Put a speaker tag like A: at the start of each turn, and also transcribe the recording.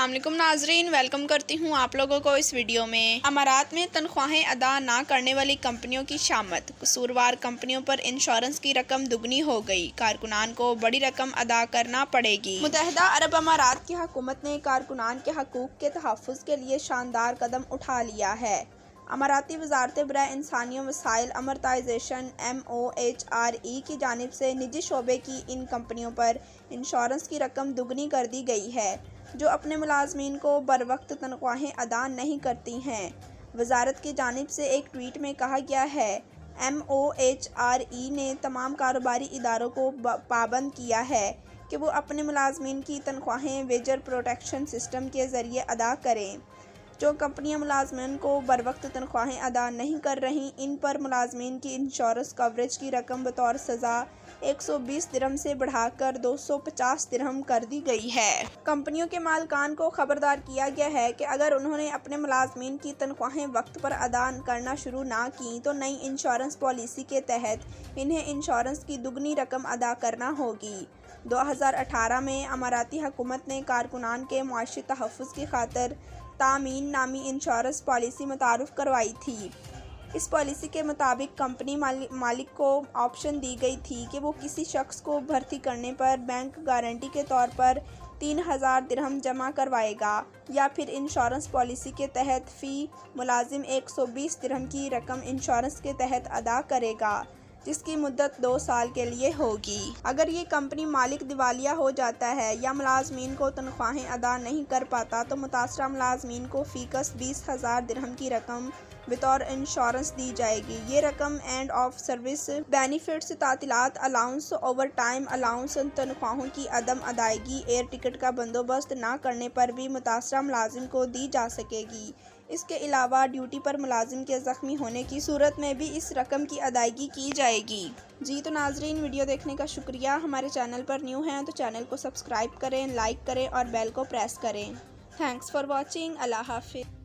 A: अस्सलाम वालेकुम नाजरीन, वेलकम करती हूँ आप लोगों को इस वीडियो में। अमारात में तनख्वाहें अदा ना करने वाली कंपनियों की शामत। कसूरवार कंपनियों पर इंश्योरेंस की रकम दुगनी हो गई, कारकुनान को बड़ी रकम अदा करना पड़ेगी। मुत्तहिदा अरब अमारात की हुकूमत ने कारकुनान के हकूक के तहफ़्फ़ुज़ के लिए शानदार कदम उठा लिया है। अमाराती वज़ारत बराए इंसानी वसाइल अमरताइजेशन MOHRE की जानिब से निजी शोबे की इन कंपनियों पर इंश्योरेंस की रकम दुगनी कर दी गई है, जो अपने मुलाजमीन को बरवक्त तनख्वाहें अदा नहीं करती हैं। वज़ारत की जानिब से एक ट्वीट में कहा गया है, MOHRE ने तमाम कारोबारी इदारों को पाबंद किया है कि वो अपने मुलाजमीन की तनख्वाहें वेजर प्रोटेक्शन सिस्टम के ज़रिए अदा करें। जो कंपनियां मुलाजमीन को बरवक्त तनख्वाहें अदा नहीं कर रहीं, इन पर मुलाजमीन की इंश्योरेंस कवरेज की रकम बतौर सज़ा 120 दिरहम से बढ़ाकर 250 दिरहम कर दी गई है। कंपनियों के मालिकान को खबरदार किया गया है कि अगर उन्होंने अपने मुलाजमीन की तनख्वाहें वक्त पर अदा करना शुरू ना की तो नई इंश्योरेंस पॉलिसी के तहत इन्हें इंश्योरेंस की दुगनी रकम अदा करना होगी। 2018 में अमाराती हुकूमत ने कारकुनान के मुआशी तहफ़्फ़ुज़ की खातिर तामीन नामी इंश्योरेंस पॉलिसी मुतारुफ़ करवाई थी। इस पॉलिसी के मुताबिक कंपनी मालिक को ऑप्शन दी गई थी कि वो किसी शख्स को भर्ती करने पर बैंक गारंटी के तौर पर 3000 दिरहम जमा करवाएगा या फिर इंश्योरेंस पॉलिसी के तहत फ़ी मुलाजिम 120 दिरहम की रकम इंश्योरेंस के तहत अदा करेगा, जिसकी मुद्दत 2 साल के लिए होगी। अगर ये कंपनी मालिक दिवालिया हो जाता है या मुलाजमीन को तनख्वाहें अदा नहीं कर पाता तो मुतासरा मुलाजमीन को फ़ीकस 20,000 दिरहम की रकम बतौर इंश्योरेंस दी जाएगी। ये रकम एंड ऑफ सर्विस बेनिफिट्स, तातीलात अलाउंस, ओवर टाइम अलाउंस, तनख्वाहों की अदम अदायगी, एयर टिकट का बंदोबस्त ना करने पर भी मुतासरा मुलाजिम को दी जा सकेगी। इसके अलावा ड्यूटी पर मुलाजिम के ज़ख्मी होने की सूरत में भी इस रकम की अदायगी की जाएगी। जी तो नाजरीन, वीडियो देखने का शुक्रिया। हमारे चैनल पर न्यू हैं तो चैनल को सब्सक्राइब करें, लाइक करें और बेल को प्रेस करें। Thanks for watching. अल्लाह हाफिज़।